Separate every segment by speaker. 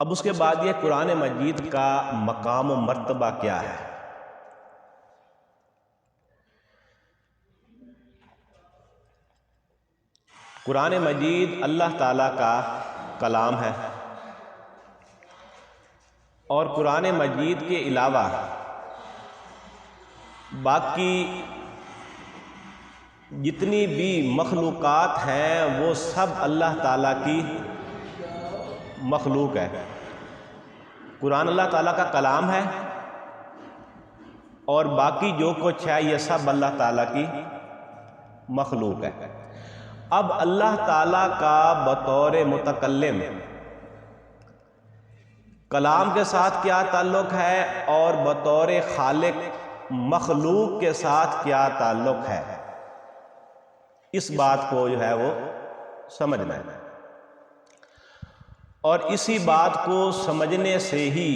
Speaker 1: اب اس کے بعد یہ قرآن مجید کا مقام و مرتبہ کیا ہے؟ قرآن مجید اللہ تعالیٰ کا کلام ہے، اور قرآن مجید کے علاوہ باقی جتنی بھی مخلوقات ہیں وہ سب اللہ تعالیٰ کی مخلوق ہے۔ قرآن اللہ تعالیٰ کا کلام ہے، اور باقی جو کچھ ہے یہ سب اللہ تعالیٰ کی مخلوق ہے۔ اب اللہ تعالیٰ کا بطور متکلم کلام کے ساتھ کیا تعلق ہے، اور بطور خالق مخلوق کے ساتھ کیا تعلق ہے، اس بات کو جو ہے وہ سمجھنا ہے۔ اور اسی بات کو سمجھنے سے ہی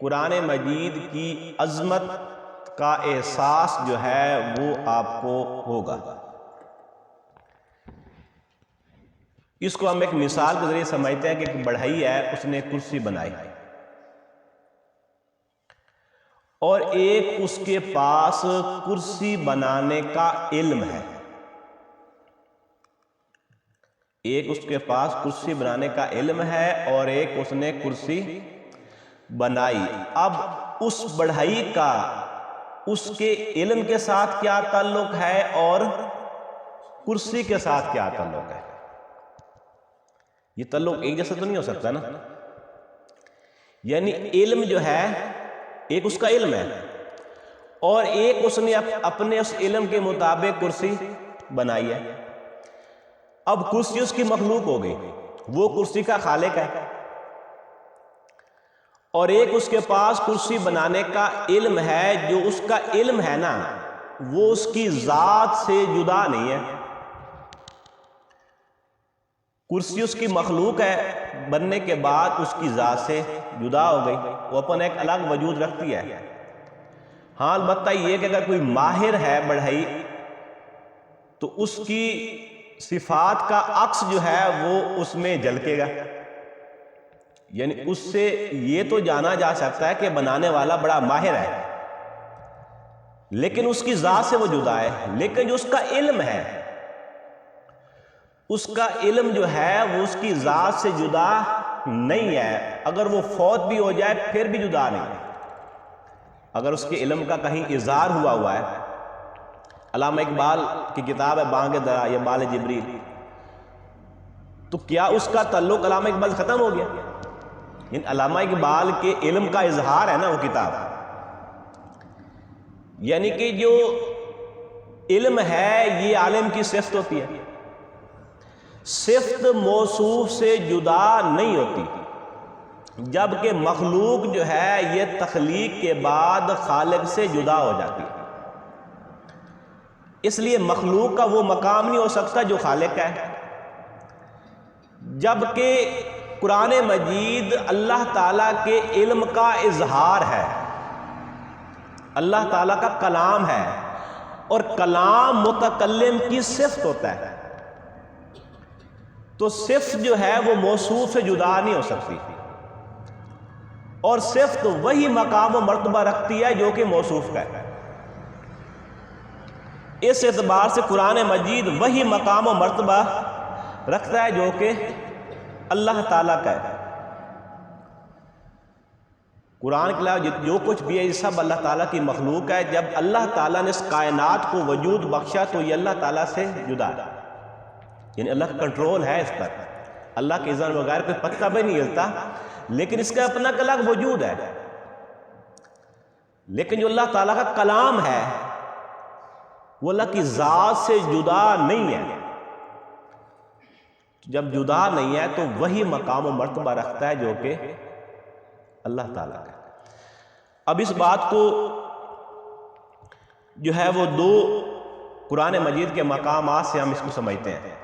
Speaker 1: قرآن مجید کی عظمت کا احساس جو ہے وہ آپ کو ہوگا۔ اس کو ہم ایک مثال کے ذریعے سمجھتے ہیں کہ ایک بڑھئی ہے، اس نے کرسی بنائی، اور ایک اس کے پاس کرسی بنانے کا علم ہے، ایک اس کے پاس کرسی بنانے کا علم ہے اور ایک اس نے کرسی بنائی۔ اب اس بڑھئی کا اس کے علم کے ساتھ کیا تعلق ہے اور کرسی کے ساتھ کیا تعلق ہے؟ یہ تعلق ایک جیسا تو نہیں ہو سکتا نا۔ یعنی علم جو ہے ایک اس کا علم ہے، اور ایک اس نے اپنے اس علم کے مطابق کرسی بنائی ہے۔ اب کرسی اس کی مخلوق ہو گئی، وہ کرسی کا خالق ہے، اور ایک اس کے پاس کرسی بنانے کا علم ہے۔ جو اس کا علم ہے نا وہ اس کی ذات سے جدا نہیں ہے۔ کرسی اس کی مخلوق ہے، بننے کے بعد اس کی ذات سے جدا ہو گئی، وہ اپنا ایک الگ وجود رکھتی ہے۔ ہاں البتہ یہ کہ اگر کوئی ماہر ہے بڑھئی تو اس کی صفات کا عکس جو ہے وہ اس میں جھلکے گا۔ یعنی اس سے یہ تو جانا جا سکتا ہے کہ بنانے والا بڑا ماہر ہے، لیکن اس کی ذات سے وہ جدا ہے۔ لیکن جو اس کا علم ہے، اس کا علم جو ہے وہ اس کی ذات سے جدا نہیں ہے۔ اگر وہ فوت بھی ہو جائے پھر بھی جدا نہیں ہے۔ اگر اس کے علم کا کہیں اظہار ہوا ہے، علامہ اقبال کی کتاب ہے بانگ درا یا بال جبریل، تو کیا اس کا تعلق علامہ اقبال ختم ہو گیا؟ یعنی علامہ اقبال کے علم کا اظہار ہے نا وہ کتاب، یعنی کہ جو علم ہے یہ عالم کی صفت ہوتی ہے، صفت موصوف سے جدا نہیں ہوتی، جبکہ مخلوق جو ہے یہ تخلیق کے بعد خالق سے جدا ہو جاتی ہے۔ اس لیے مخلوق کا وہ مقام نہیں ہو سکتا جو خالق ہے، جبکہ قرآن مجید اللہ تعالیٰ کے علم کا اظہار ہے، اللہ تعالیٰ کا کلام ہے، اور کلام متکلم کی صفت ہوتا ہے، تو صفت جو ہے وہ موصوف سے جدا نہیں ہو سکتی، اور صفت وہی مقام و مرتبہ رکھتی ہے جو کہ موصوف کا ہے۔ اس اعتبار سے قرآن مجید وہی مقام و مرتبہ رکھتا ہے جو کہ اللہ تعالیٰ کا ہے۔ قرآن کے علاوہ جو کچھ بھی ہے یہ سب اللہ تعالیٰ کی مخلوق ہے۔ جب اللہ تعالیٰ نے اس کائنات کو وجود بخشا تو یہ اللہ تعالیٰ سے جدا ہے، یعنی اللہ کا کنٹرول ہے اس پر، اللہ کے اذن بغیر کوئی پتہ بھی نہیں ہلتا، لیکن اس کا اپنا الگ وجود ہے۔ لیکن جو اللہ تعالیٰ کا کلام ہے وہ اللہ کی ذات سے جدا نہیں ہے۔ جب جدا نہیں ہے تو وہی مقام و مرتبہ رکھتا ہے جو کہ اللہ تعالیٰ کا۔ اب اس بات کو جو ہے وہ دو قرآن مجید کے مقامات سے ہم اس کو سمجھتے ہیں۔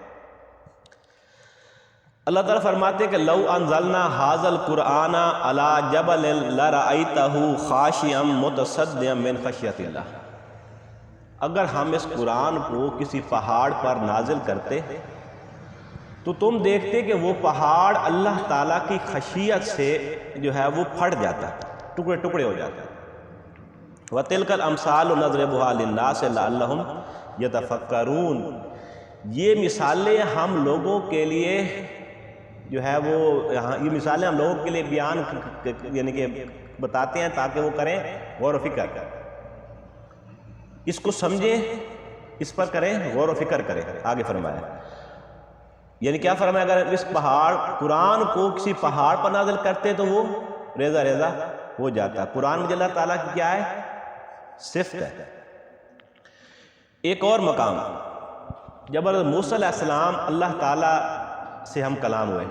Speaker 1: اللہ تعالیٰ فرماتے ہیں کہ لو انزلنا ھذا القرآن علی جبل لرأیتہ خاشعا متصدعا من خشیۃ اللہ، اگر ہم اس قرآن کو کسی پہاڑ پر نازل کرتے تو تم دیکھتے کہ وہ پہاڑ اللہ تعالیٰ کی خشیت سے جو ہے وہ پھٹ جاتا ہے، ٹکڑے ٹکڑے ہو جاتا ہے۔ وَتِلْكَ الْأَمْثَالُ نَضْرِبُهَا لِلنَّاسِ لَعَلَّهُمْ يَتَفَكَّرُونَ، یہ مثالیں ہم لوگوں کے لیے جو ہے وہ یہ مثالیں ہم لوگوں کے لیے بیان یعنی کہ بتاتے ہیں تاکہ وہ کریں غور و فکر، اس کو سمجھیں، اس پر کریں غور و فکر کریں۔ آگے فرمایا یعنی کیا فرمایا، اگر اس پہاڑ قرآن کو کسی پہاڑ پر نازل کرتے تو وہ ریزہ ریزہ ہو جاتا۔ قرآن میں اللہ تعالیٰ کی کیا ہے؟ صفت ہے۔ ایک اور مقام جب موسیٰ علیہ السلام اللہ تعالیٰ سے ہم کلام ہوئے،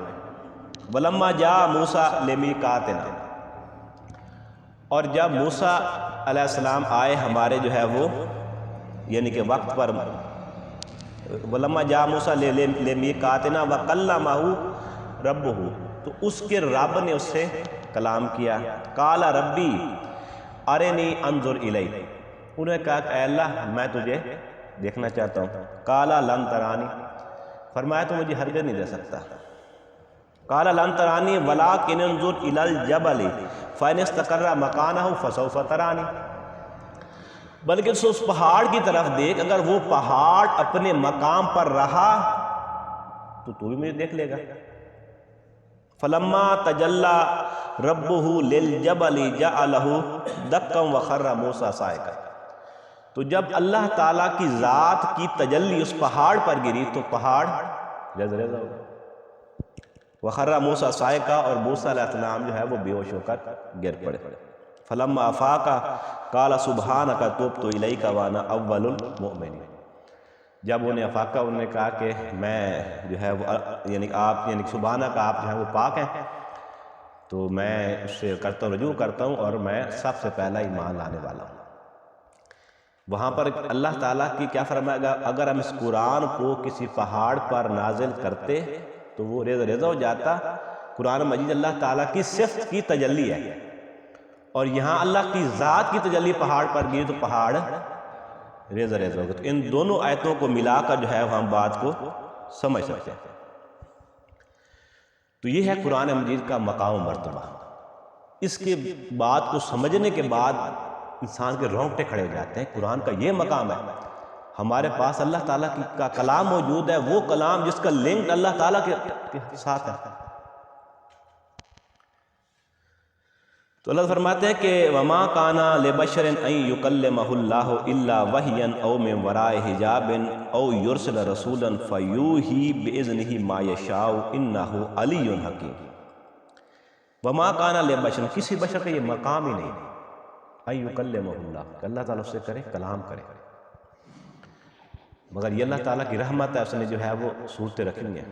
Speaker 1: وَلَمَّا جَاءَ مُوسَىٰ لِمِيقَاتِنَا، اور جب موسیٰ علیہ السلام آئے ہمارے جو ہے وہ یعنی کہ وقت پر، وَلَمَّا جَاءَ مُوسَىٰ لِمِيقَاتِنَا وَكَلَّمَهُ رَبُّهُ، تو اس کے رب نے اس سے کلام کیا۔ قَالَ رَبِّي أَرِنِي أَنظُرْ إِلَيْكَ، انہوں نے کہا کہ اے اللہ میں تجھے دیکھنا چاہتا ہوں۔ قَالَ لَن تَرَانِي، فرمایا تو مجھے ہرگز نہیں دیکھ سکتا۔ قَالَ لَن تَرَانِي وَلَٰكِنِ انظُرْ إِلَى الْجَبَلِ فَإِنِ اسْتَقَرَّ مَكَانَهُ فَسَوْفَ تَرَانِي، بلکہ اس پہاڑ کی طرف دیکھ، اگر وہ پہاڑ اپنے مقام پر رہا تو بھی مجھے دیکھ لے گا۔ فَلَمَّا تَجَلَّى رَبُّهُ لِلْجَبَلِ جَعَلَهُ دَكًّا وَخَرَّ مُوسَىٰ صَاعِقًا، تو جب اللہ تعالیٰ کی ذات کی تجلی اس پہاڑ پر گری تو پہاڑ ریزہ ریزہ ہو گیا۔ وَخَرَّ مُوسَىٰ صَاعِقًا، اور موسیٰ علیہ السلام جو ہے وہ بے ہوش ہو کر گر پڑے۔ فَلَمَّا أَفَاقَ قَالَ سُبْحَانَكَ تُبْتُ إِلَيْكَ وَأَنَا أَوَّلُ الْمُؤْمِنِينَ، جب انہیں افاقہ انہوں نے کہا کہ میں جو ہے وہ یعنی آپ یعنی سبحانہ کا آپ جو ہے وہ پاک ہیں، تو میں اس سے کرتا ہوں رجوع کرتا ہوں اور میں سب سے پہلا ایمان لانے والا ہوں۔ وہاں پر اللہ تعالیٰ کی کیا فرمائے گا، اگر ہم اس قرآن کو کسی پہاڑ پر نازل کرتے تو وہ ریزہ ریزہ ہو جاتا۔ قرآن مجید اللہ تعالیٰ کی صفت کی تجلی ہے، اور یہاں اللہ کی ذات کی تجلی پہاڑ پر گری تو پہاڑ ریزہ ریزہ ہوگا۔ تو ان دونوں آیتوں کو ملا کر جو ہے ہم بات کو سمجھ سکتے ہیں۔ تو یہ ہے قرآن مجید کا مقام و مرتبہ۔ اس کے بات کو سمجھنے کے بعد انسان کے رونگٹے کھڑے ہو جاتے ہیں۔ قرآن کا یہ مقام ہے، ہمارے پاس اللہ تعالیٰ کا کلام موجود ہے، وہ کلام جس کا لنک اللہ تعالیٰ کے ساتھ ہے۔ تو اللہ فرماتے ہیں کہ وَمَا كَانَ لِبَشَرٍ أَن يُكَلِّمَهُ اللَّهُ إِلَّا وَحْيًا أَوْ مِن وَرَاءِ حِجَابٍ أَوْ يُرْسِلَ رَسُولًا فَيُوحِي بِإِذْنِهِ مَا يَشَاءُ إِنَّهُ عَلِيٌّ حَكِيمٌ۔ وَمَا كَانَ لِبَشَرٍ، کسی بشر کا یہ مقام ہی نہیں أَن يُكَلِّمَهُ اللَّهُ، کہ اللہ تعالیٰ اس سے کرے کلام کرے، مگر یہ اللہ تعالیٰ کی رحمت ہے، اس نے جو ہے وہ صورتیں رکھی ہیں۔